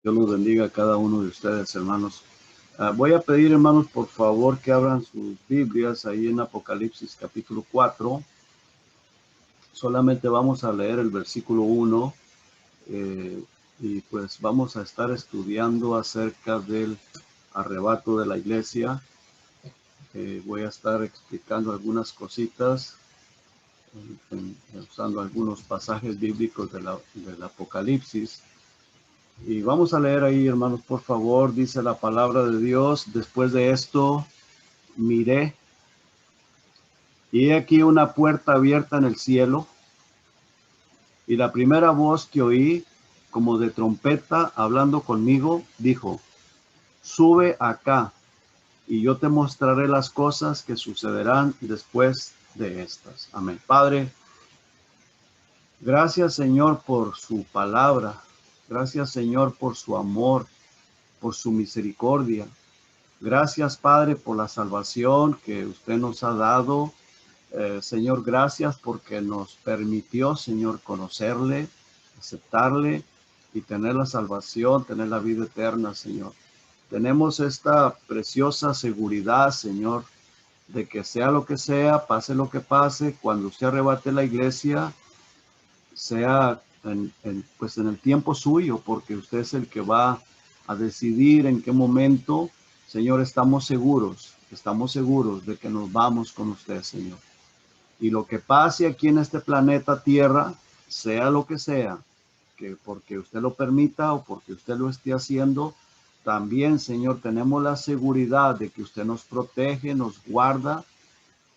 Dios los bendiga a cada uno de ustedes, hermanos. Voy a pedir, hermanos, por favor, que abran sus Biblias ahí en Apocalipsis capítulo 4. Solamente vamos a leer el versículo 1 y pues vamos a estar estudiando acerca del arrebato de la iglesia. Voy a estar explicando algunas cositas, usando algunos pasajes bíblicos del Apocalipsis. Y vamos a leer ahí, hermanos, por favor. Dice la palabra de Dios: después de esto miré, y he aquí una puerta abierta en el cielo, y la primera voz que oí, como de trompeta hablando conmigo, dijo: sube acá, y yo te mostraré las cosas que sucederán después de estas. Amén. Padre, gracias, Señor, por su palabra. Gracias, Señor, por su amor, por su misericordia. Gracias, Padre, por la salvación que usted nos ha dado. Señor, gracias porque nos permitió, Señor, conocerle, aceptarle y tener la salvación, tener la vida eterna, Señor. Tenemos esta preciosa seguridad, Señor, de que sea lo que sea, pase lo que pase, cuando usted arrebate la iglesia, sea pues en el tiempo suyo, porque usted es el que va a decidir en qué momento. Señor, estamos seguros de que nos vamos con usted, Señor. Y lo que pase aquí en este planeta Tierra, sea lo que sea, que porque usted lo permita o porque usted lo esté haciendo, también, Señor, tenemos la seguridad de que usted nos protege, nos guarda,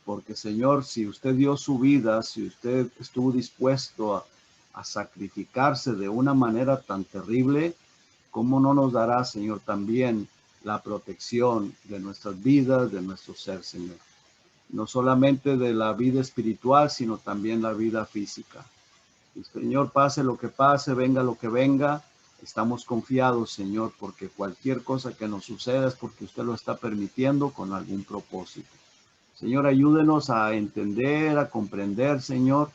porque, Señor, si usted dio su vida, si usted estuvo dispuesto a sacrificarse de una manera tan terrible, ¿cómo no nos dará, Señor, también la protección de nuestras vidas, de nuestro ser, Señor? No solamente de la vida espiritual, sino también la vida física. Y, Señor, pase lo que pase, venga lo que venga, estamos confiados, Señor, porque cualquier cosa que nos suceda es porque usted lo está permitiendo con algún propósito. Señor, ayúdenos a entender, a comprender, Señor,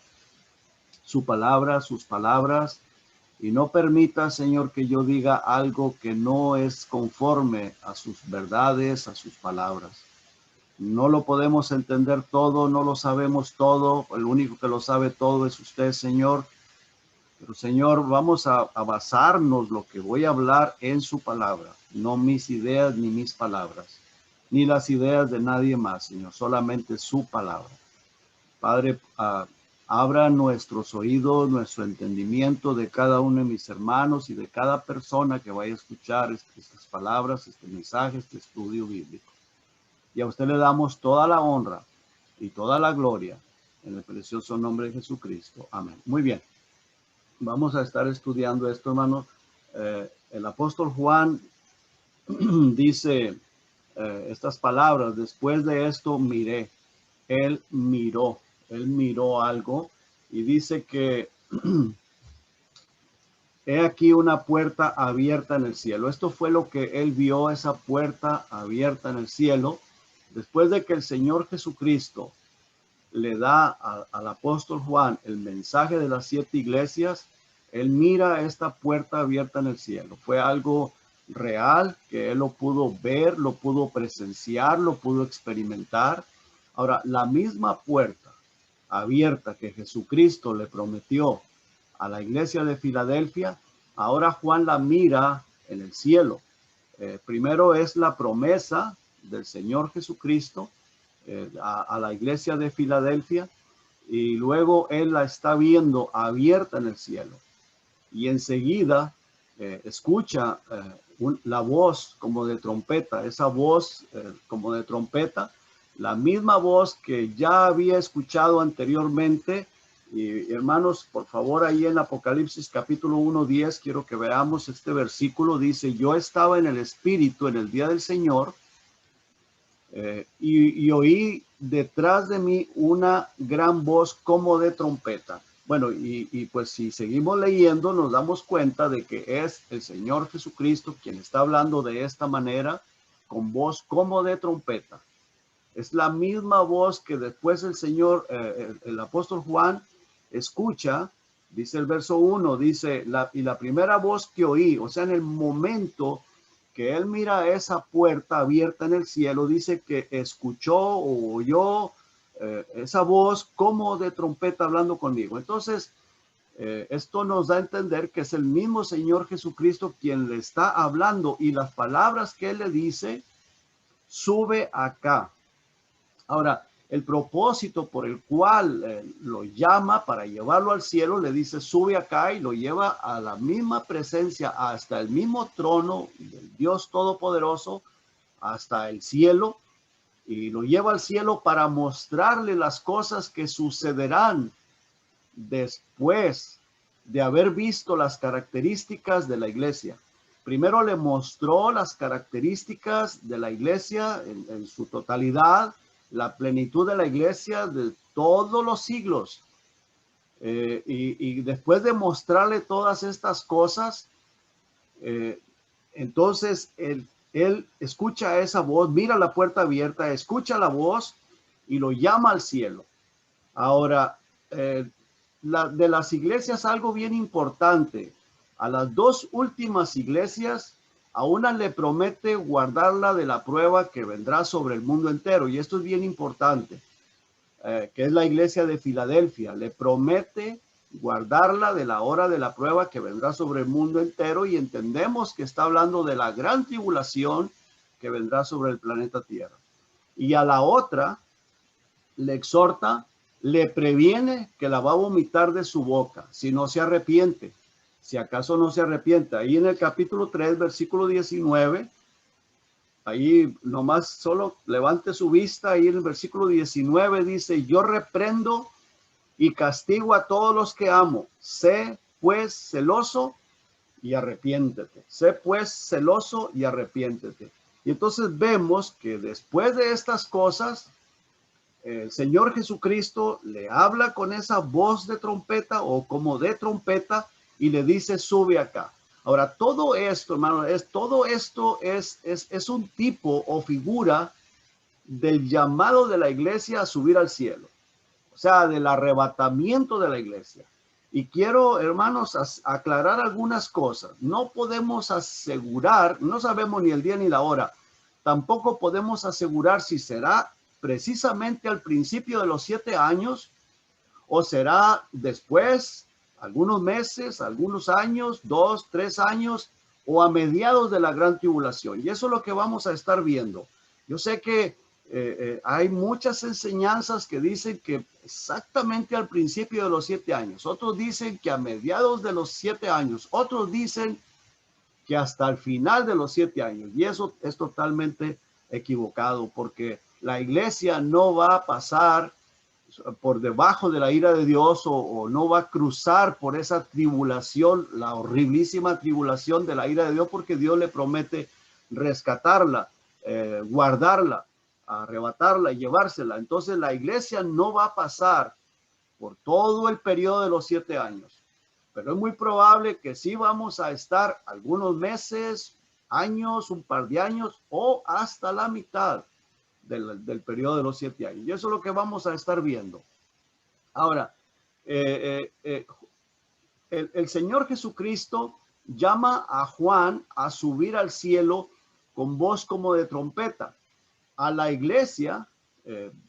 su palabra, sus palabras, y no permita, Señor, que yo diga algo que no es conforme a sus verdades, a sus palabras. No lo podemos entender todo, no lo sabemos todo, el único que lo sabe todo es usted, Señor. Pero, Señor, vamos a basarnos lo que voy a hablar en su palabra, no mis ideas ni mis palabras, ni las ideas de nadie más, Señor, solamente su palabra. Padre, abra nuestros oídos, nuestro entendimiento de cada uno de mis hermanos y de cada persona que vaya a escuchar estas palabras, este mensaje, este estudio bíblico. Y a usted le damos toda la honra y toda la gloria en el precioso nombre de Jesucristo. Amén. Muy bien. Vamos a estar estudiando esto, hermano. El apóstol Juan dice estas palabras: después de esto miré. Él miró algo y dice que he aquí una puerta abierta en el cielo. Esto fue lo que él vio, esa puerta abierta en el cielo, después de que el Señor Jesucristo le da al apóstol Juan el mensaje de las 7 iglesias. Él mira esta puerta abierta en el cielo. Fue algo real que él lo pudo ver, lo pudo presenciar, lo pudo experimentar. Ahora, la misma puerta abierta que Jesucristo le prometió a la iglesia de Filadelfia, ahora Juan la mira en el cielo. Primero es la promesa del Señor Jesucristo a la iglesia de Filadelfia, y luego él la está viendo abierta en el cielo. Y enseguida escucha la voz como de trompeta, esa voz como de trompeta, la misma voz que ya había escuchado anteriormente. Y hermanos, por favor, ahí en Apocalipsis capítulo 1:10, quiero que veamos este versículo. Dice: yo estaba en el Espíritu en el día del Señor, y oí detrás de mí una gran voz como de trompeta. Bueno, y pues si seguimos leyendo nos damos cuenta de que es el Señor Jesucristo quien está hablando de esta manera, con voz como de trompeta. Es la misma voz que después el Señor, el apóstol Juan, escucha Dice el verso 1, dice, y la primera voz que oí, o sea, en el momento que él mira esa puerta abierta en el cielo, dice que escuchó o oyó esa voz como de trompeta hablando conmigo. Entonces, esto nos da a entender que es el mismo Señor Jesucristo quien le está hablando, y las palabras que él le dice, sube acá. Ahora, el propósito por el cual lo llama para llevarlo al cielo, le dice sube acá, y lo lleva a la misma presencia, hasta el mismo trono del Dios Todopoderoso, hasta el cielo, y lo lleva al cielo para mostrarle las cosas que sucederán después de haber visto las características de la iglesia. Primero le mostró las características de la iglesia en su totalidad, la plenitud de la iglesia de todos los siglos. Y después de mostrarle todas estas cosas, entonces él escucha esa voz, mira la puerta abierta, escucha la voz y lo llama al cielo. Ahora, de las iglesias, algo bien importante. A las dos últimas iglesias, a una le promete guardarla de la prueba que vendrá sobre el mundo entero. Y esto es bien importante, que es la iglesia de Filadelfia. Le promete guardarla de la hora de la prueba que vendrá sobre el mundo entero. Y entendemos que está hablando de la gran tribulación que vendrá sobre el planeta Tierra. Y a la otra le exhorta, le previene que la va a vomitar de su boca si no se arrepiente, si acaso no se arrepiente. Ahí en el capítulo 3, versículo 19, ahí nomás solo levante su vista, ahí en el versículo 19 dice, yo reprendo y castigo a todos los que amo. Sé pues celoso y arrepiéntete. Sé pues celoso y arrepiéntete. Y entonces vemos que después de estas cosas, el Señor Jesucristo le habla con esa voz de trompeta o como de trompeta y le dice, sube acá. Ahora, todo esto, hermano, es un tipo o figura del llamado de la iglesia a subir al cielo. O sea, del arrebatamiento de la iglesia. Y quiero, hermanos, aclarar algunas cosas. No podemos asegurar, no sabemos ni el día ni la hora. Tampoco podemos asegurar si será precisamente al principio de los 7 años o será después, algunos meses, algunos años, 2, 3 años o a mediados de la gran tribulación. Y eso es lo que vamos a estar viendo. Yo sé que hay muchas enseñanzas que dicen que exactamente al principio de los 7 años. Otros dicen que a mediados de los 7 años. Otros dicen que hasta el final de los 7 años. Y eso es totalmente equivocado, porque la iglesia no va a pasar por debajo de la ira de Dios o no va a cruzar por esa tribulación, la horriblísima tribulación de la ira de Dios, porque Dios le promete rescatarla, guardarla, arrebatarla y llevársela. Entonces la iglesia no va a pasar por todo el periodo de los 7 años. Pero es muy probable que sí vamos a estar algunos meses, años, un par de años o hasta la mitad del periodo de los 7 años. Y eso es lo que vamos a estar viendo. Ahora, el Señor Jesucristo llama a Juan a subir al cielo con voz como de trompeta. A la iglesia,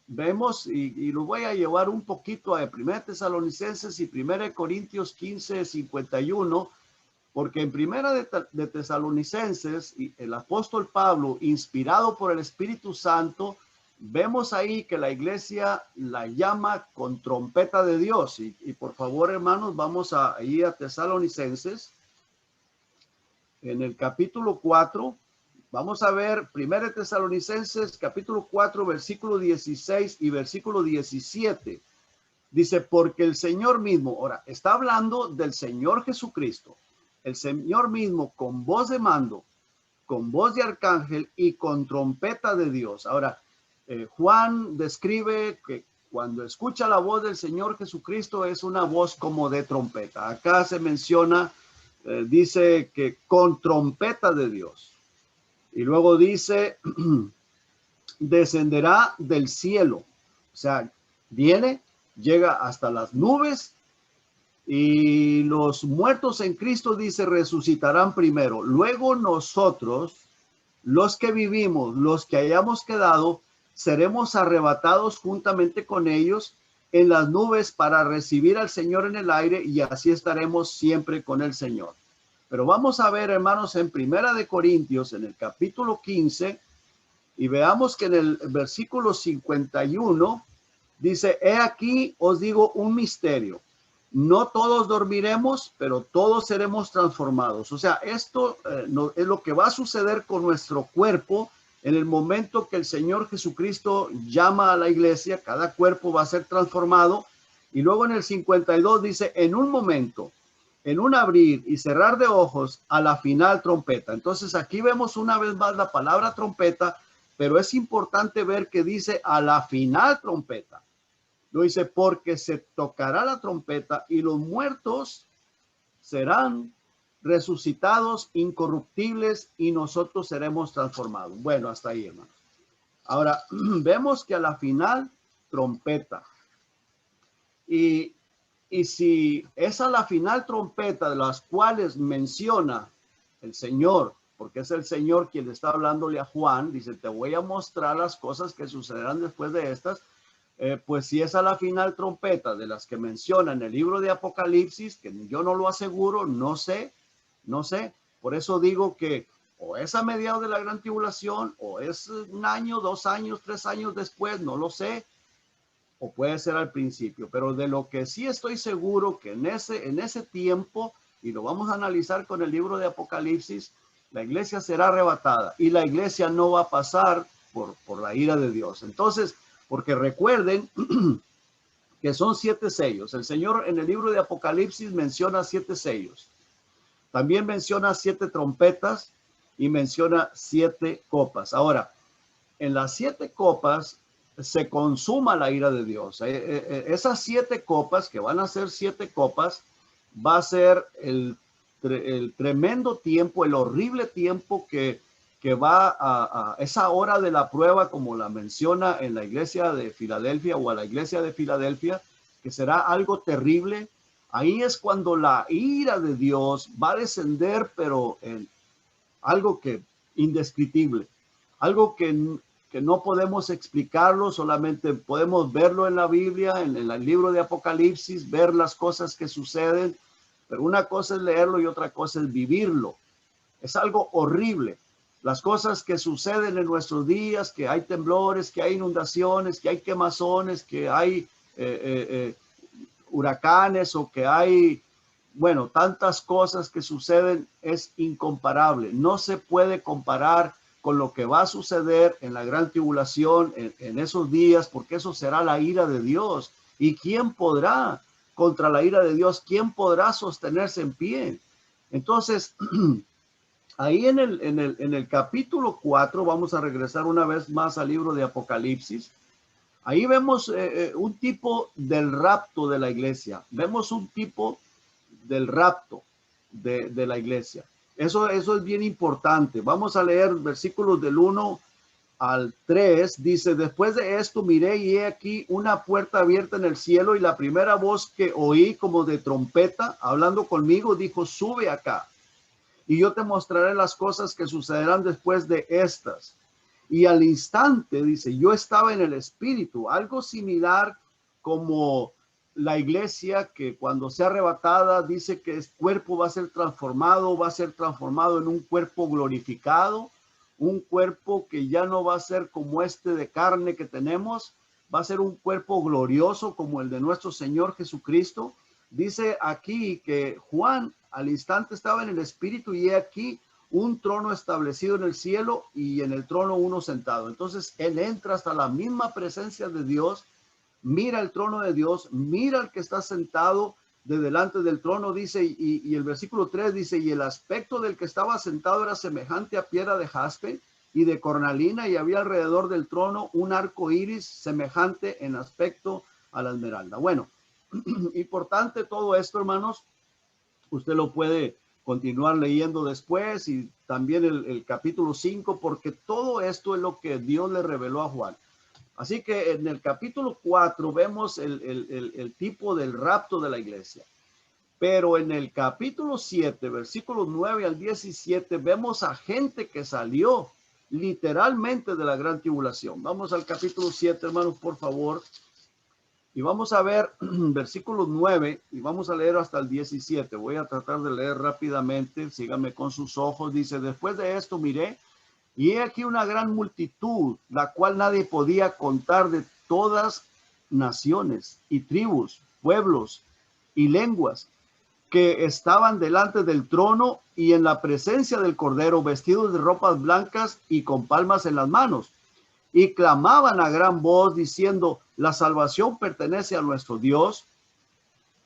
vemos, y lo voy a llevar un poquito a 1 Tesalonicenses y 1 Corintios 15, 51, porque en 1 de Tesalonicenses, el apóstol Pablo, inspirado por el Espíritu Santo, vemos ahí que la iglesia la llama con trompeta de Dios. Y por favor, hermanos, vamos a ir a Tesalonicenses, en el capítulo 4, vamos a ver 1 Tesalonicenses, capítulo 4, versículo 16 y versículo 17. Dice, porque el Señor mismo, ahora, está hablando del Señor Jesucristo, el Señor mismo con voz de mando, con voz de arcángel y con trompeta de Dios. Ahora, Juan describe que cuando escucha la voz del Señor Jesucristo es una voz como de trompeta. Acá se menciona, dice que con trompeta de Dios. Y luego dice, descenderá del cielo. O sea, viene, llega hasta las nubes Y los muertos en Cristo, dice, resucitarán primero. Luego nosotros, los que vivimos, los que hayamos quedado, seremos arrebatados juntamente con ellos en las nubes para recibir al Señor en el aire, y así estaremos siempre con el Señor. Pero vamos a ver, hermanos, en Primera de Corintios, en el capítulo 15, y veamos que en el versículo 51 dice: he aquí os digo un misterio. No todos dormiremos, pero todos seremos transformados. O sea, esto no, es lo que va a suceder con nuestro cuerpo en el momento que el Señor Jesucristo llama a la iglesia. Cada cuerpo va a ser transformado. Y luego en el 52 dice: en un momento, en un abrir y cerrar de ojos, a la final trompeta. Entonces aquí vemos una vez más la palabra trompeta, pero es importante ver que dice a la final trompeta. Lo dice: porque se tocará la trompeta y los muertos serán resucitados incorruptibles y nosotros seremos transformados. Bueno, hasta ahí, hermanos. Ahora vemos que a la final trompeta. Y si es a la final trompeta de las cuales menciona el Señor, porque es el Señor quien está hablándole a Juan, dice: te voy a mostrar las cosas que sucederán después de estas. Pues si es a la final trompeta de las que menciona en el libro de Apocalipsis, que yo no lo aseguro, no sé. Por eso digo que o es a mediados de la gran tribulación, o es un año, 2 años, 3 años después, no lo sé, o puede ser al principio. Pero de lo que sí estoy seguro que en ese tiempo, y lo vamos a analizar con el libro de Apocalipsis, la iglesia será arrebatada y la iglesia no va a pasar por la ira de Dios. Entonces, porque recuerden que son 7 sellos. El Señor en el libro de Apocalipsis menciona 7 sellos. También menciona 7 trompetas y menciona 7 copas. Ahora, en las 7 copas se consuma la ira de Dios. Esas 7 copas, que van a ser 7 copas, va a ser el tremendo tiempo, el horrible tiempo que va a esa hora de la prueba, como la menciona en la iglesia de Filadelfia, o a la iglesia de Filadelfia, que será algo terrible. Ahí es cuando la ira de Dios va a descender, pero en algo que indescriptible, algo que no podemos explicarlo, solamente podemos verlo en la Biblia, en el libro de Apocalipsis, ver las cosas que suceden, pero una cosa es leerlo y otra cosa es vivirlo. Es algo horrible. Las cosas que suceden en nuestros días, que hay temblores, que hay inundaciones, que hay quemazones, que hay huracanes, o que hay, bueno, tantas cosas que suceden, es incomparable. No se puede comparar con lo que va a suceder en la gran tribulación en esos días, porque eso será la ira de Dios. ¿Y quién podrá contra la ira de Dios? ¿Quién podrá sostenerse en pie? Entonces, ahí en el capítulo 4, vamos a regresar una vez más al libro de Apocalipsis. Ahí vemos un tipo del rapto de la iglesia. Vemos un tipo del rapto de la iglesia. Eso es bien importante. Vamos a leer versículos del 1 al 3. Dice: después de esto miré y he aquí una puerta abierta en el cielo, y la primera voz que oí como de trompeta hablando conmigo dijo: sube acá, y yo te mostraré las cosas que sucederán después de estas. Y al instante, dice, yo estaba en el espíritu, algo similar como la iglesia, que cuando sea arrebatada, dice que el cuerpo va a ser transformado en un cuerpo glorificado, un cuerpo que ya no va a ser como este de carne que tenemos, va a ser un cuerpo glorioso como el de nuestro Señor Jesucristo. Dice aquí que Juan al instante estaba en el espíritu, y he aquí un trono establecido en el cielo, y en el trono uno sentado. Entonces él entra hasta la misma presencia de Dios, mira el trono de Dios, mira al que está sentado de delante del trono, dice, y el versículo 3 dice: y el aspecto del que estaba sentado era semejante a piedra de jaspe y de cornalina, y había alrededor del trono un arco iris semejante en aspecto a la esmeralda. Bueno, importante todo esto, hermanos. Usted lo puede continuar leyendo después, y también el capítulo 5, porque todo esto es lo que Dios le reveló a Juan. Así que en el capítulo 4 vemos el tipo del rapto de la iglesia. Pero en el capítulo 7, versículos 9 al 17, vemos a gente que salió literalmente de la gran tribulación. Vamos al capítulo 7, hermanos, por favor. Y vamos a ver versículos 9 y vamos a leer hasta el 17. Voy a tratar de leer rápidamente. Síganme con sus ojos. Dice, después de esto miré y he aquí una gran multitud, la cual nadie podía contar, de todas naciones y tribus, pueblos y lenguas, que estaban delante del trono y en la presencia del Cordero, vestidos de ropas blancas y con palmas en las manos. Y clamaban a gran voz diciendo, la salvación pertenece a nuestro Dios,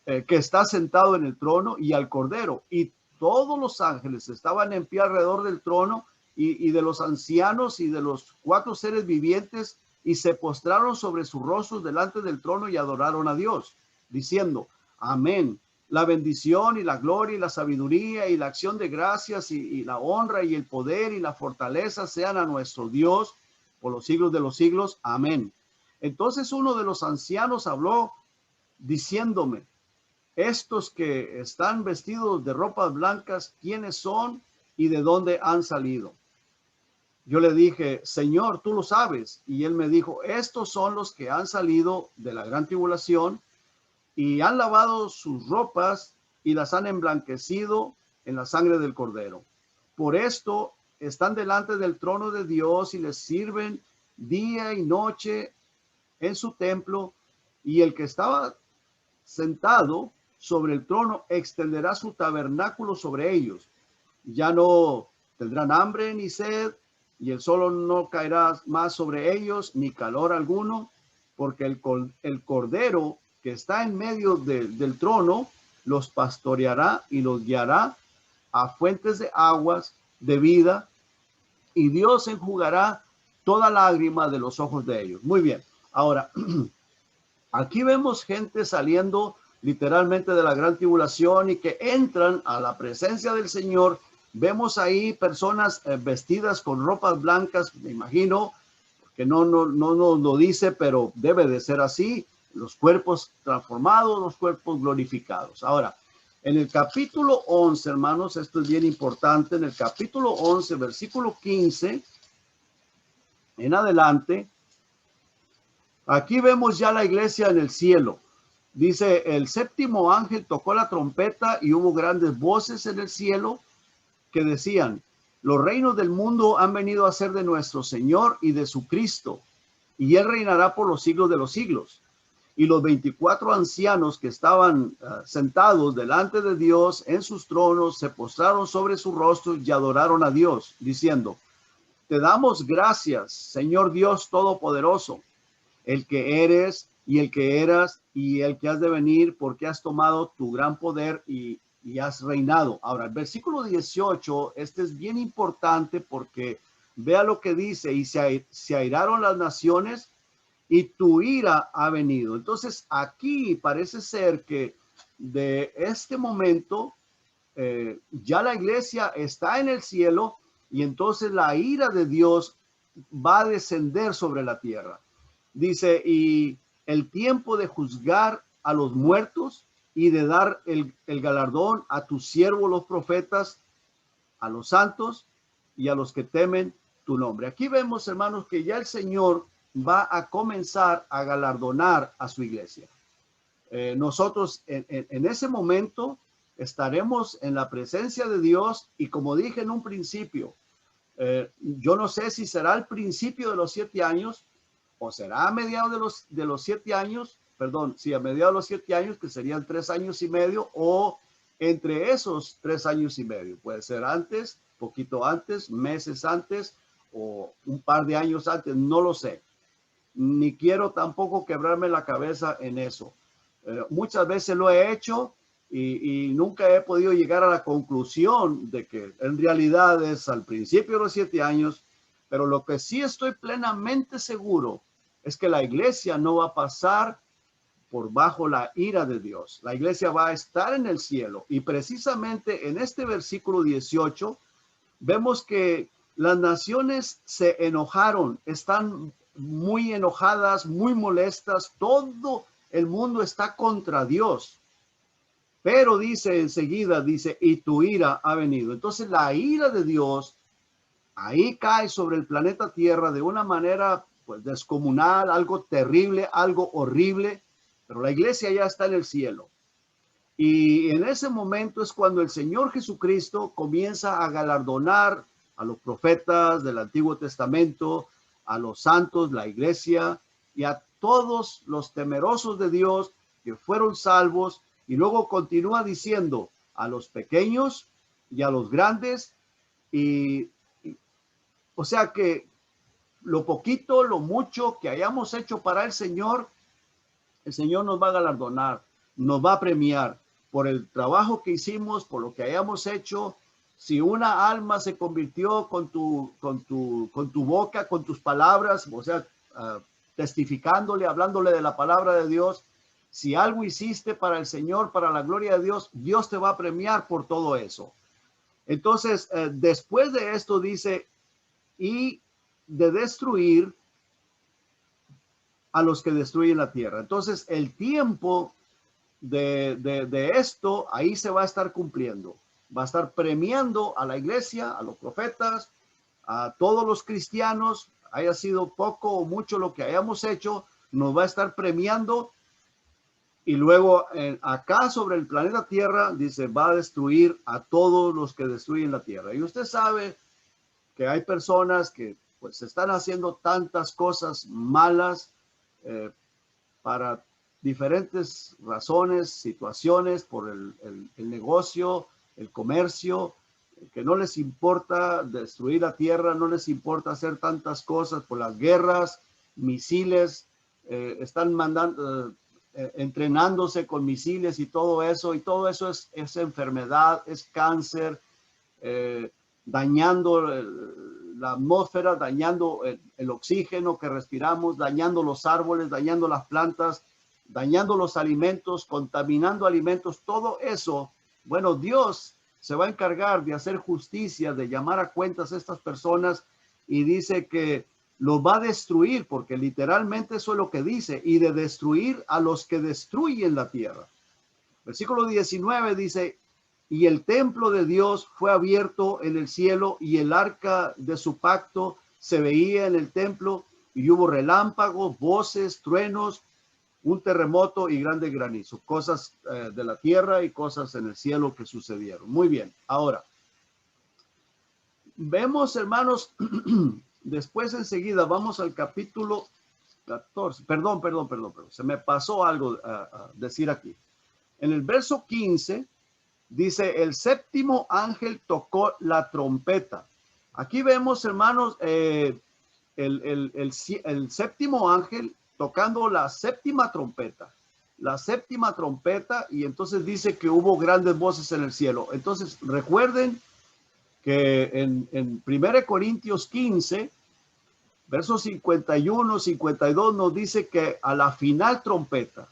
que está sentado en el trono, y al Cordero. Y todos los ángeles estaban en pie alrededor del trono y de los ancianos y de los cuatro seres vivientes, y se postraron sobre sus rostros delante del trono y adoraron a Dios, diciendo, amén. La bendición y la gloria y la sabiduría y la acción de gracias y la honra y el poder y la fortaleza sean a nuestro Dios por los siglos de los siglos. Amén. Entonces uno de los ancianos habló diciéndome, estos que están vestidos de ropas blancas, ¿quiénes son y de dónde han salido? Yo le dije, Señor, tú lo sabes. Y él me dijo, estos son los que han salido de la gran tribulación y han lavado sus ropas y las han emblanquecido en la sangre del Cordero. Por esto están delante del trono de Dios y les sirven día y noche en su templo, y el que estaba sentado sobre el trono extenderá su tabernáculo sobre ellos. Ya no tendrán hambre ni sed, y el sol no caerá más sobre ellos, ni calor alguno, porque el Cordero que está en medio del trono los pastoreará y los guiará a fuentes de aguas de vida, y Dios enjugará toda lágrima de los ojos de ellos. Muy bien. Ahora, aquí vemos gente saliendo literalmente de la gran tribulación y que entran a la presencia del Señor. Vemos ahí personas vestidas con ropas blancas, me imagino, que no nos lo dice, pero debe de ser así, los cuerpos transformados, los cuerpos glorificados. Ahora, en el capítulo 11, hermanos, esto es bien importante, en el capítulo 11, versículo 15, en adelante, aquí vemos ya la iglesia en el cielo. Dice, el séptimo ángel tocó la trompeta y hubo grandes voces en el cielo que decían, los reinos del mundo han venido a ser de nuestro Señor y de su Cristo, y él reinará por los siglos de los siglos. Y los 24 ancianos que estaban sentados delante de Dios en sus tronos se postraron sobre sus rostros y adoraron a Dios, diciendo, te damos gracias, Señor Dios Todopoderoso, el que eres y el que eras y el que has de venir, porque has tomado tu gran poder y has reinado. Ahora, el versículo 18, este es bien importante porque vea lo que dice, y se airaron las naciones y tu ira ha venido. Entonces, aquí parece ser que de este momento ya la iglesia está en el cielo, y entonces la ira de Dios va a descender sobre la tierra. Dice, y el tiempo de juzgar a los muertos y de dar el galardón a tus siervos los profetas, a los santos y a los que temen tu nombre. Aquí vemos, hermanos, que ya el Señor va a comenzar a galardonar a su iglesia. Nosotros en ese momento estaremos en la presencia de Dios, y como dije en un principio, yo no sé si será al principio de los 7 años o será a mediados de los 7 años, perdón, sí, a mediados de los 7 años, que serían 3 años y medio, o entre esos 3 años y medio. Puede ser antes, poquito antes, meses antes, o un par de años antes, no lo sé. Ni quiero tampoco quebrarme la cabeza en eso. Muchas veces lo he hecho y nunca he podido llegar a la conclusión de que en realidad es al principio de los 7 años, pero lo que sí estoy plenamente seguro es que la iglesia no va a pasar por bajo la ira de Dios. La iglesia va a estar en el cielo, y precisamente en este versículo 18 vemos que las naciones se enojaron, están muy enojadas, muy molestas, todo el mundo está contra Dios. Pero dice enseguida, dice, y tu ira ha venido. Entonces la ira de Dios ahí cae sobre el planeta Tierra de una manera pues descomunal, algo terrible, algo horrible, pero la iglesia ya está en el cielo. Y en ese momento es cuando el Señor Jesucristo comienza a galardonar a los profetas del Antiguo Testamento, a los santos, la iglesia y a todos los temerosos de Dios que fueron salvos. Y luego continúa diciendo a los pequeños y a los grandes. O sea que lo poquito, lo mucho que hayamos hecho para el Señor nos va a galardonar, nos va a premiar por el trabajo que hicimos, por lo que hayamos hecho. Si una alma se convirtió con tu boca, con tus palabras, o sea, testificándole, hablándole de la palabra de Dios, si algo hiciste para el Señor, para la gloria de Dios, Dios te va a premiar por todo eso. Entonces, después de esto dice, y de destruir a los que destruyen la tierra. Entonces, el tiempo de esto, ahí se va a estar cumpliendo. Va a estar premiando a la iglesia, a los profetas, a todos los cristianos, haya sido poco o mucho lo que hayamos hecho, nos va a estar premiando. Y luego acá sobre el planeta Tierra, dice, va a destruir a todos los que destruyen la tierra. Y usted sabe que hay personas que pues están haciendo tantas cosas malas para diferentes razones, situaciones, por el negocio, el comercio, que no les importa destruir la tierra, no les importa hacer tantas cosas por las guerras, misiles, están mandando, entrenándose con misiles y todo eso es enfermedad, es cáncer, dañando la atmósfera, dañando el oxígeno que respiramos, dañando los árboles, dañando las plantas, dañando los alimentos, contaminando alimentos, todo eso. Bueno, Dios se va a encargar de hacer justicia, de llamar a cuentas a estas personas, y dice que los va a destruir, porque literalmente eso es lo que dice, y de destruir a los que destruyen la tierra. Versículo 19 dice, y el templo de Dios fue abierto en el cielo, y el arca de su pacto se veía en el templo, y hubo relámpagos, voces, truenos, un terremoto y grande granizo, cosas de la tierra y cosas en el cielo que sucedieron. Muy bien, ahora vemos, hermanos, después enseguida vamos al capítulo 14, perdón, se me pasó algo a decir aquí. En el verso 15 dice, el séptimo ángel tocó la trompeta. Aquí vemos, hermanos, el séptimo ángel tocando la séptima trompeta, y entonces dice que hubo grandes voces en el cielo. Entonces recuerden que en 1 Corintios 15, versos 51, 52 nos dice que a la final trompeta,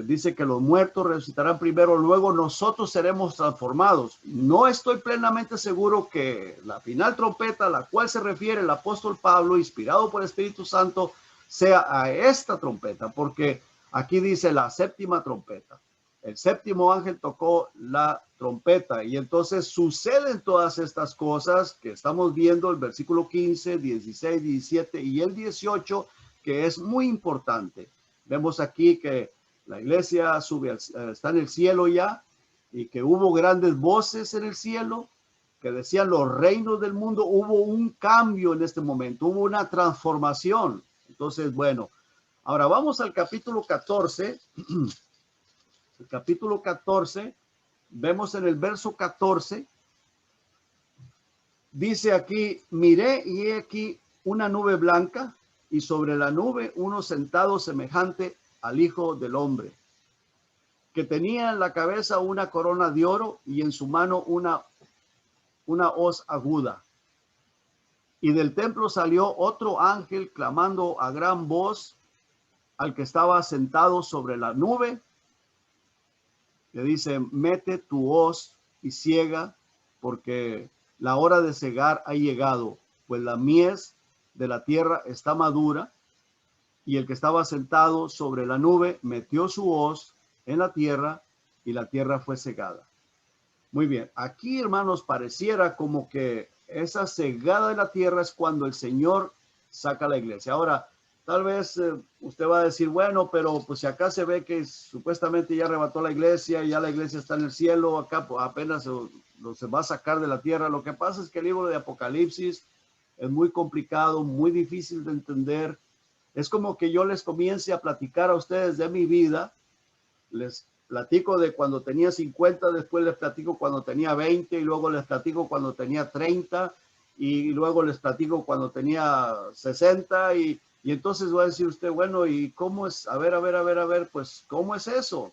dice que los muertos resucitarán primero, luego nosotros seremos transformados. No estoy plenamente seguro que la final trompeta a la cual se refiere el apóstol Pablo, inspirado por el Espíritu Santo, sea a esta trompeta, porque aquí dice la séptima trompeta. El séptimo ángel tocó la trompeta, y entonces suceden todas estas cosas que estamos viendo, el versículo 15, 16, 17 y el 18, que es muy importante. Vemos aquí que la iglesia está en el cielo ya, y que hubo grandes voces en el cielo que decían los reinos del mundo. Hubo un cambio en este momento, hubo una transformación. Entonces, bueno, ahora vamos al capítulo 14. El capítulo 14, vemos en el verso 14, dice aquí, miré y he aquí una nube blanca, y sobre la nube uno sentado semejante al Hijo del Hombre, que tenía en la cabeza una corona de oro y en su mano una hoz aguda. Y del templo salió otro ángel clamando a gran voz al que estaba sentado sobre la nube, que dice, mete tu hoz y ciega, porque la hora de cegar ha llegado, pues la mies de la tierra está madura. Y el que estaba sentado sobre la nube metió su hoz en la tierra y la tierra fue cegada. Muy bien, aquí hermanos pareciera como que esa cegada de la tierra es cuando el Señor saca la iglesia. Ahora, tal vez usted va a decir, bueno, pero pues si acá se ve que supuestamente ya arrebató la iglesia, ya la iglesia está en el cielo, acá pues, apenas se va a sacar de la tierra. Lo que pasa es que el libro de Apocalipsis es muy complicado, muy difícil de entender. Es como que yo les comience a platicar a ustedes de mi vida, les platico de cuando tenía 50, después les platico cuando tenía 20 y luego les platico cuando tenía 30 y luego les platico cuando tenía 60 y entonces va a decir usted, bueno, ¿y cómo es? A ver, pues, ¿cómo es eso?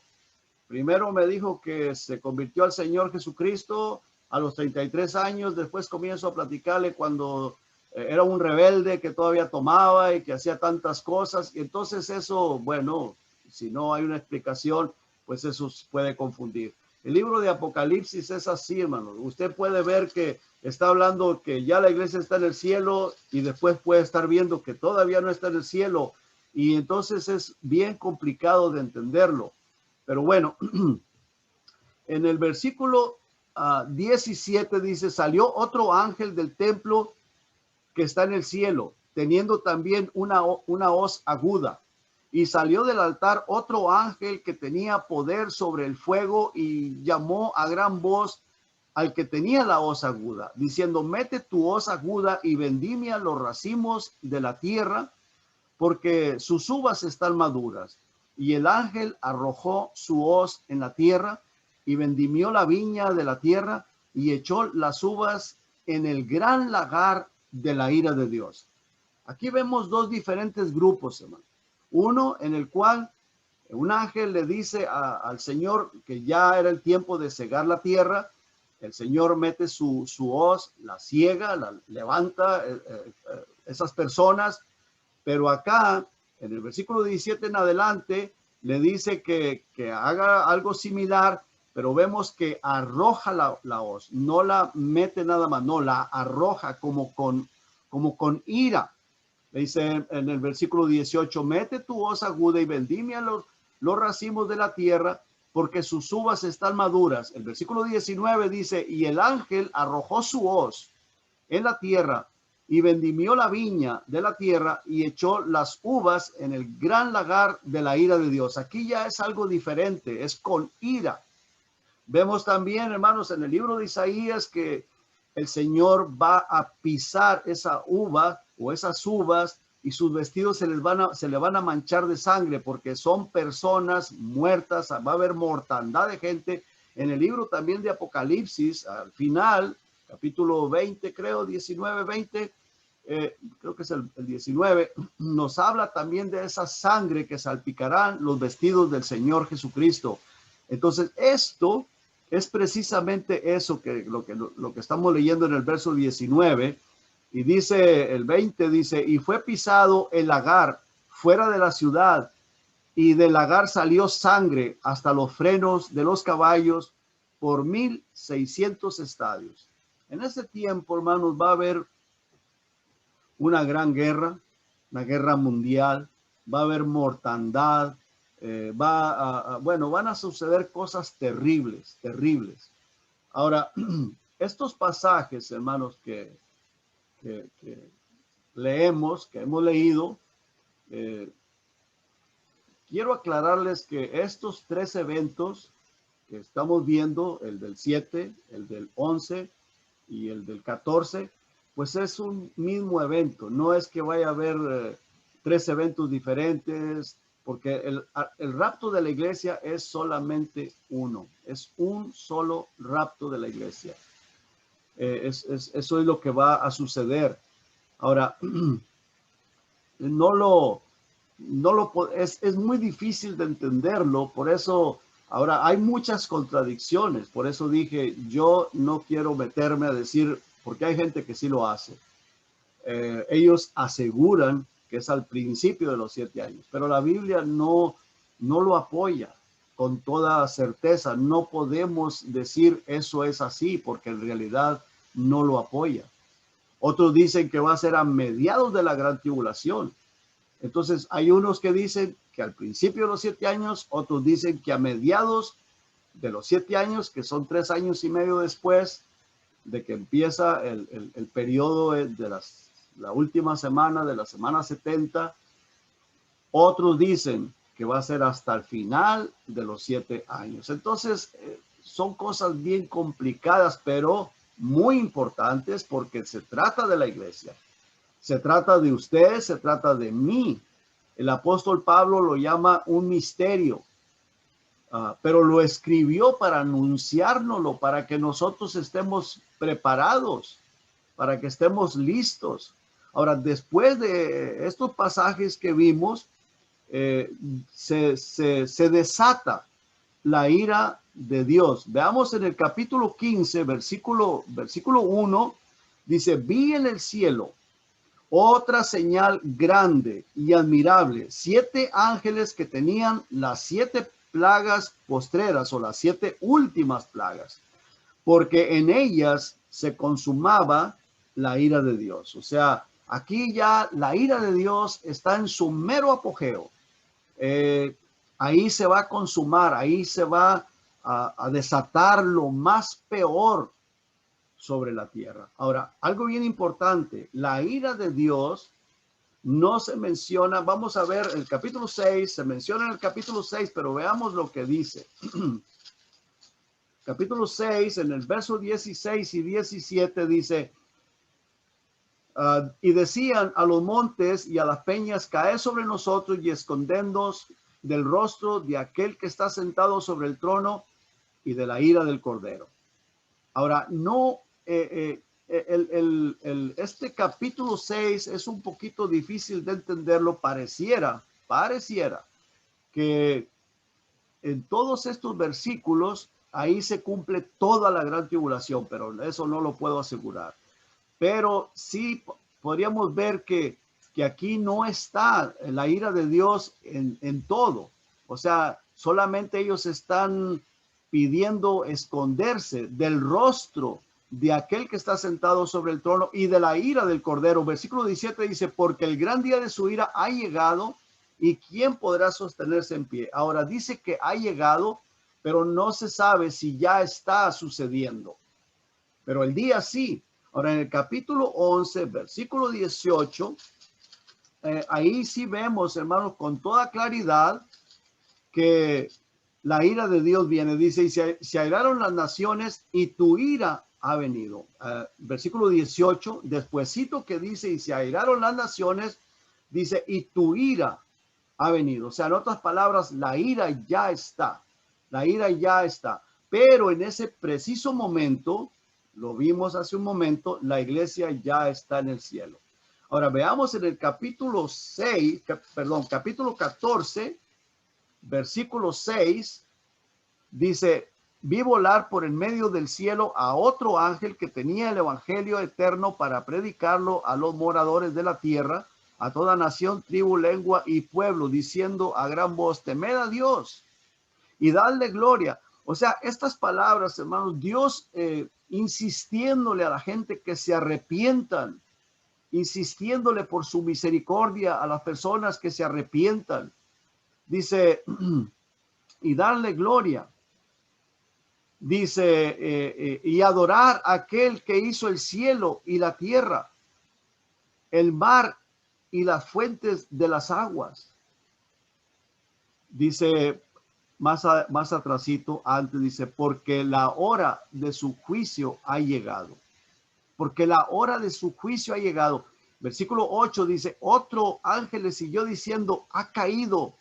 Primero me dijo que se convirtió al Señor Jesucristo a los 33 años, después comienzo a platicarle cuando era un rebelde que todavía tomaba y que hacía tantas cosas. Y entonces eso, bueno, si no hay una explicación, pues eso puede confundir. El libro de Apocalipsis es así, hermano. Usted puede ver que está hablando que ya la iglesia está en el cielo y después puede estar viendo que todavía no está en el cielo. Y entonces es bien complicado de entenderlo. Pero bueno, en el versículo 17 dice, salió otro ángel del templo que está en el cielo, teniendo también una hoz aguda. Y salió del altar otro ángel que tenía poder sobre el fuego y llamó a gran voz al que tenía la hoz aguda, diciendo, mete tu hoz aguda y vendimia los racimos de la tierra, porque sus uvas están maduras. Y el ángel arrojó su hoz en la tierra y vendimió la viña de la tierra y echó las uvas en el gran lagar de la ira de Dios. Aquí vemos dos diferentes grupos, hermano. Uno en el cual un ángel le dice al Señor que ya era el tiempo de cegar la tierra. El Señor mete su hoz, la ciega, la levanta esas personas. Pero acá, en el versículo 17 en adelante, le dice que haga algo similar, pero vemos que arroja la hoz, no la mete nada más, no, la arroja como con ira. Le dice en el versículo 18, mete tu hoz aguda y vendimia los racimos de la tierra, porque sus uvas están maduras. El versículo 19 dice, y el ángel arrojó su hoz en la tierra y vendimió la viña de la tierra y echó las uvas en el gran lagar de la ira de Dios. Aquí ya es algo diferente, es con ira. Vemos también, hermanos, en el libro de Isaías que el Señor va a pisar esa uva o esas uvas y sus vestidos se le van a manchar de sangre porque son personas muertas, va a haber mortandad de gente. En el libro también de Apocalipsis, al final, capítulo 20, creo, 19, 20, creo que es el 19, nos habla también de esa sangre que salpicarán los vestidos del Señor Jesucristo. Entonces, esto es precisamente eso lo que estamos leyendo en el verso 19, y dice el 20, dice, y fue pisado el lagar fuera de la ciudad, y del lagar salió sangre hasta los frenos de los caballos por 1600 estadios. En ese tiempo, hermanos, va a haber una gran guerra, una guerra mundial, va a haber mortandad, bueno, van a suceder cosas terribles, terribles. Ahora, estos pasajes, hermanos, que leemos, que hemos leído, quiero aclararles que estos tres eventos que estamos viendo, el del 7, el del 11 y el del 14, pues es un mismo evento. No es que vaya a haber tres eventos diferentes, porque el rapto de la iglesia es solamente uno. Es un solo rapto de la iglesia. Eso es lo que va a suceder. Ahora, es muy difícil de entenderlo, por eso ahora hay muchas contradicciones, por eso dije, yo no quiero meterme a decir, porque hay gente que sí lo hace. Ellos aseguran que es al principio de los 7 años, pero la Biblia no lo apoya con toda certeza. No podemos decir eso es así, porque en realidad no lo apoya. Otros dicen que va a ser a mediados de la gran tribulación. Entonces hay unos que dicen que al principio de los 7 años, otros dicen que a mediados de los 7 años, que son 3 años y medio después de que empieza el periodo de la última semana, de la semana 70. Otros dicen que va a ser hasta el final de los 7 años. Entonces, son cosas bien complicadas, pero muy importantes porque se trata de la iglesia. Se trata de usted, se trata de mí. El apóstol Pablo lo llama un misterio, pero lo escribió para anunciárnoslo, para que nosotros estemos preparados, para que estemos listos. Ahora, después de estos pasajes que vimos, se desata la ira de Dios. Veamos en el capítulo 15, versículo 1, dice, vi en el cielo otra señal grande y admirable, 7 ángeles que tenían las 7 plagas postreras o las 7 últimas plagas, porque en ellas se consumaba la ira de Dios. O sea, aquí ya la ira de Dios está en su mero apogeo. Ahí se va a consumar, ahí se va a desatar lo más peor sobre la tierra. Ahora, algo bien importante, la ira de Dios no se menciona, vamos a ver el capítulo 6, se menciona en el capítulo 6, pero veamos lo que dice. Capítulo 6, en el verso 16 y 17 dice, y decían a los montes y a las peñas, caed sobre nosotros y escondednos del rostro de aquel que está sentado sobre el trono y de la ira del Cordero. Ahora, no, este capítulo 6 es un poquito difícil de entenderlo. Pareciera que en todos estos versículos ahí se cumple toda la gran tribulación, pero eso no lo puedo asegurar. Pero sí podríamos ver que aquí no está la ira de Dios en todo. O sea, solamente ellos están pidiendo esconderse del rostro de aquel que está sentado sobre el trono y de la ira del Cordero. Versículo 17 dice, porque el gran día de su ira ha llegado y ¿quién podrá sostenerse en pie? Ahora dice que ha llegado, pero no se sabe si ya está sucediendo. Pero el día sí. Ahora en el capítulo 11, versículo 18, ahí sí vemos, hermanos, con toda claridad que la ira de Dios viene. Dice, y se airaron las naciones y tu ira ha venido. Versículo 18, despuesito que dice, y se airaron las naciones, dice, y tu ira ha venido. O sea, en otras palabras, la ira ya está. La ira ya está. Pero en ese preciso momento, lo vimos hace un momento, la iglesia ya está en el cielo. Ahora veamos en el capítulo 6, capítulo 14, versículo 6, dice, vi volar por el medio del cielo a otro ángel que tenía el evangelio eterno para predicarlo a los moradores de la tierra, a toda nación, tribu, lengua y pueblo, diciendo a gran voz, temed a Dios y dadle gloria. O sea, estas palabras, hermanos, Dios insistiéndole a la gente que se arrepientan, insistiéndole por su misericordia a las personas que se arrepientan. Dice, y darle gloria. Dice, y adorar a aquel que hizo el cielo y la tierra, el mar y las fuentes de las aguas. Dice, más atrasito, antes dice, porque la hora de su juicio ha llegado. Porque la hora de su juicio ha llegado. Versículo 8 dice, otro ángel le siguió diciendo, ha caído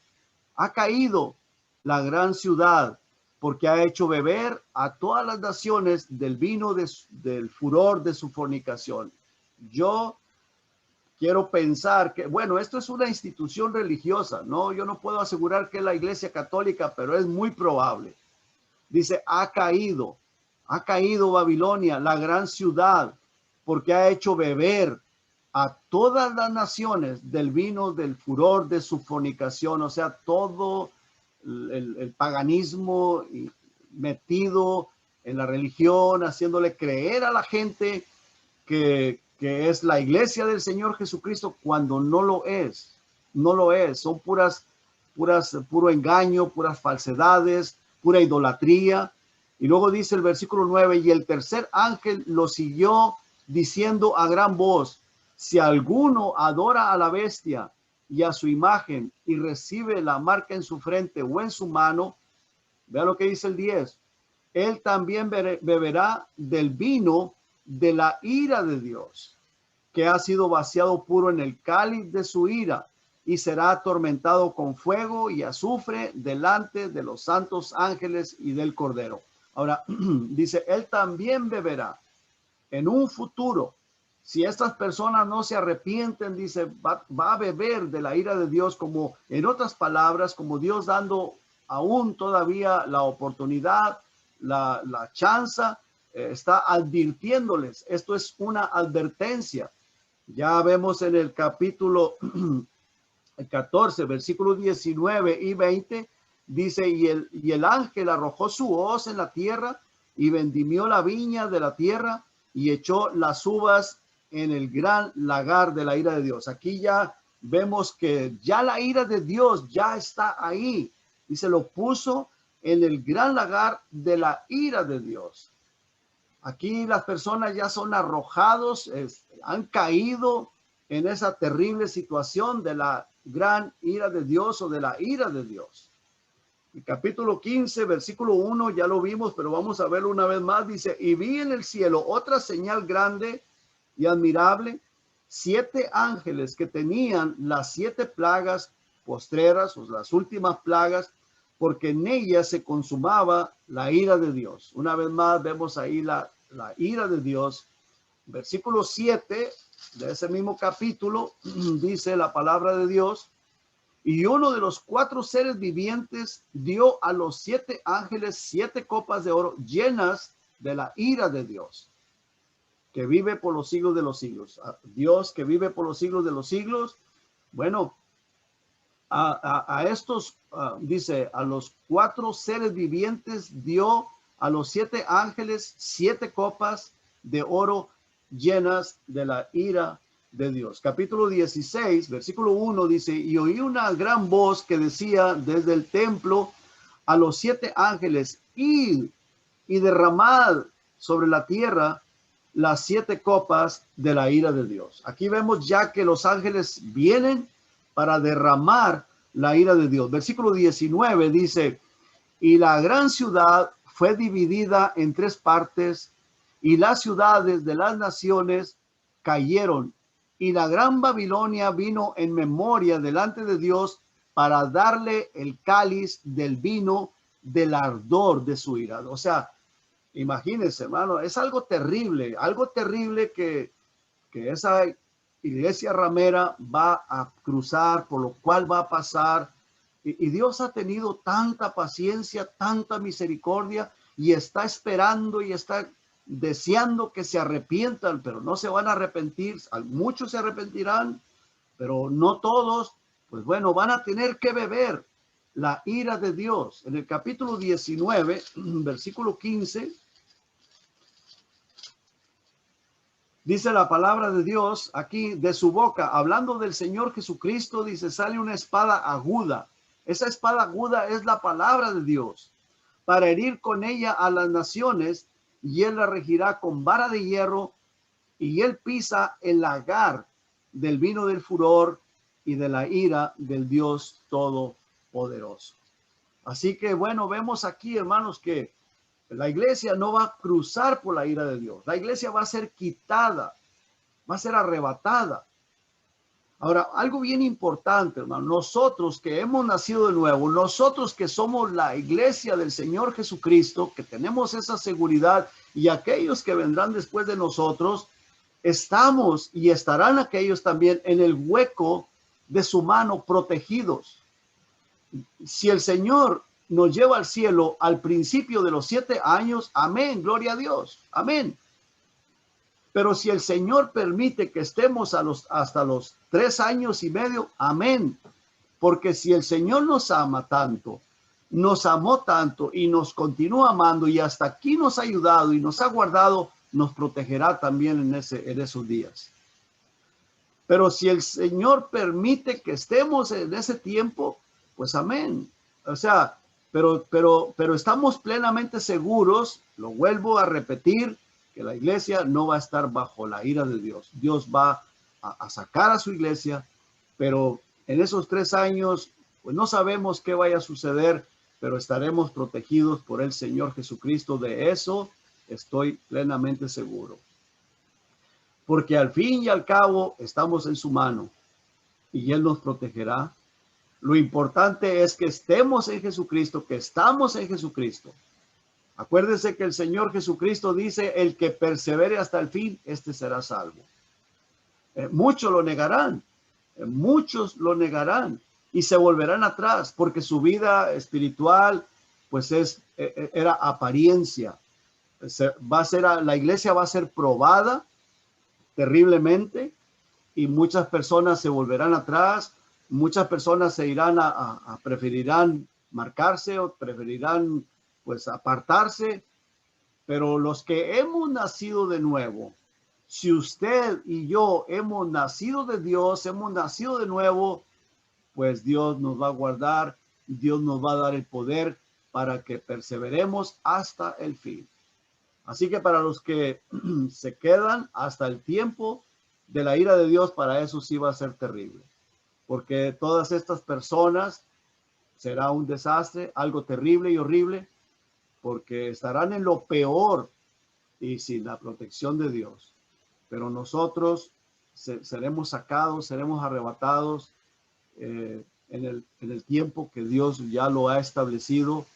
la gran ciudad, porque ha hecho beber a todas las naciones del vino del furor de su fornicación. Yo quiero pensar que, bueno, esto es una institución religiosa, ¿no? Yo no puedo asegurar que es la Iglesia Católica, pero es muy probable. Dice, ha caído Babilonia, la gran ciudad, porque ha hecho beber a todas las naciones del vino del furor de su fornicación. O sea, todo el paganismo metido en la religión, haciéndole creer a la gente que es la iglesia del Señor Jesucristo cuando no lo es. no lo es. Son puro engaño, puras falsedades, pura idolatría. Y luego dice el versículo 9, y el tercer ángel lo siguió diciendo a gran voz, si alguno adora a la bestia y a su imagen y recibe la marca en su frente o en su mano, vea lo que dice el 10, él también beberá del vino de la ira de Dios, que ha sido vaciado puro en el cáliz de su ira, y será atormentado con fuego y azufre delante de los santos ángeles y del Cordero. Ahora, dice, él también beberá en un futuro. Si estas personas no se arrepienten, dice, va a beber de la ira de Dios, como en otras palabras, como Dios dando aún todavía la oportunidad, la chance, está advirtiéndoles. Esto es una advertencia. Ya vemos en el capítulo 14, versículos 19 y 20, dice, y el ángel arrojó su hoz en la tierra y vendimió la viña de la tierra y echó las uvas en el gran lagar de la ira de Dios. Aquí ya vemos que ya la ira de Dios ya está ahí y se lo puso en el gran lagar de la ira de Dios. Aquí las personas ya son arrojados, han caído en esa terrible situación de la gran ira de Dios o de la ira de Dios. El capítulo 15, versículo 1, ya lo vimos, pero vamos a verlo una vez más. Dice, y vi en el cielo otra señal grande y admirable, 7 ángeles que tenían las 7 plagas postreras, o las últimas plagas, porque en ellas se consumaba la ira de Dios. Una vez más vemos ahí la ira de Dios. Versículo 7 de ese mismo capítulo dice la palabra de Dios, y uno de los 4 seres vivientes dio a los 7 ángeles 7 copas de oro llenas de la ira de Dios, que vive por los siglos de los siglos. Dios que vive por los siglos de los siglos. Bueno, a estos, dice, a los 4 seres vivientes dio a los 7 ángeles 7 copas de oro llenas de la ira de Dios. Capítulo 16, versículo 1 dice, y oí una gran voz que decía desde el templo a los 7 ángeles, id y derramad sobre la tierra las 7 copas de la ira de Dios. Aquí vemos ya que los ángeles vienen para derramar la ira de Dios. Versículo 19 dice, y la gran ciudad fue dividida en 3 partes, y las ciudades de las naciones cayeron, y la gran Babilonia vino en memoria delante de Dios para darle el cáliz del vino del ardor de su ira. O sea, imagínense, hermano, es algo terrible que esa iglesia ramera va a cruzar, por lo cual va a pasar. Y Dios ha tenido tanta paciencia, tanta misericordia, y está esperando y está deseando que se arrepientan, pero no se van a arrepentir. Muchos se arrepentirán, pero no todos. Pues bueno, van a tener que beber la ira de Dios. En el capítulo 19, versículo 15, dice la palabra de Dios aquí, de su boca, hablando del Señor Jesucristo, dice, sale una espada aguda. Esa espada aguda es la palabra de Dios, para herir con ella a las naciones, y él la regirá con vara de hierro, y él pisa el lagar del vino del furor y de la ira del Dios Todopoderoso. Así que bueno, vemos aquí, hermanos, que la iglesia no va a cruzar por la ira de Dios. La iglesia va a ser quitada, va a ser arrebatada. Ahora, algo bien importante, hermano, nosotros que hemos nacido de nuevo, nosotros que somos la iglesia del Señor Jesucristo, que tenemos esa seguridad, y aquellos que vendrán después de nosotros, estamos y estarán aquellos también en el hueco de su mano, protegidos. Si el Señor nos lleva al cielo al principio de los 7 años, amén, gloria a Dios, amén. Pero si el Señor permite que estemos hasta los 3 años y medio, amén. Porque si el Señor nos ama tanto, nos amó tanto y nos continúa amando, y hasta aquí nos ha ayudado y nos ha guardado, nos protegerá también en esos días. Pero si el Señor permite que estemos en ese tiempo, pues amén. O sea, pero estamos plenamente seguros, lo vuelvo a repetir, que la iglesia no va a estar bajo la ira de Dios. Dios va a sacar a su iglesia, pero en esos 3 años, pues no sabemos qué vaya a suceder, pero estaremos protegidos por el Señor Jesucristo. De eso estoy plenamente seguro. Porque al fin y al cabo estamos en su mano y Él nos protegerá. Lo importante es que estemos en Jesucristo, que estamos en Jesucristo. Acuérdense que el Señor Jesucristo dice, el que persevere hasta el fin, este será salvo. Muchos lo negarán, muchos lo negarán y se volverán atrás porque su vida espiritual pues era apariencia. La iglesia va a ser probada terriblemente y muchas personas se volverán atrás, muchas personas se irán preferirán marcarse o preferirán pues apartarse, pero los que hemos nacido de nuevo, si usted y yo hemos nacido de Dios, hemos nacido de nuevo, pues Dios nos va a guardar, Dios nos va a dar el poder para que perseveremos hasta el fin. Así que para los que se quedan hasta el tiempo de la ira de Dios, para eso sí va a ser terrible. Porque todas estas personas será un desastre, algo terrible y horrible, porque estarán en lo peor y sin la protección de Dios. Pero nosotros seremos sacados, seremos arrebatados en el tiempo que Dios ya lo ha establecido.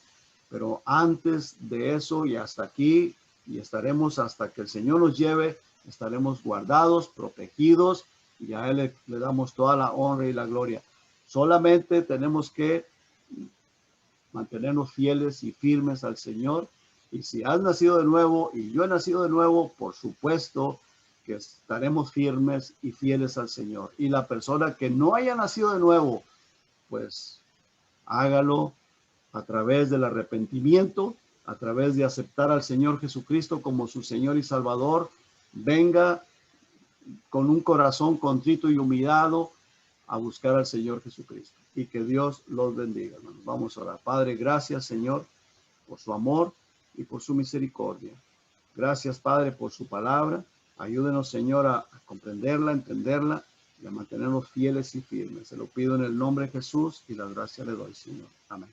Pero antes de eso y hasta aquí, y estaremos hasta que el Señor nos lleve, estaremos guardados, protegidos, y a Él le damos toda la honra y la gloria. Solamente tenemos que mantenernos fieles y firmes al Señor. Y si has nacido de nuevo y yo he nacido de nuevo, por supuesto que estaremos firmes y fieles al Señor. Y la persona que no haya nacido de nuevo, pues hágalo a través del arrepentimiento, a través de aceptar al Señor Jesucristo como su Señor y Salvador. Venga con un corazón contrito y humillado a buscar al Señor Jesucristo. Y que Dios los bendiga, hermanos. Vamos a orar. Padre, gracias, Señor, por su amor y por su misericordia. Gracias, Padre, por su palabra. Ayúdenos, Señor, a comprenderla, entenderla y a mantenernos fieles y firmes. Se lo pido en el nombre de Jesús y la gracia le doy, Señor. Amén.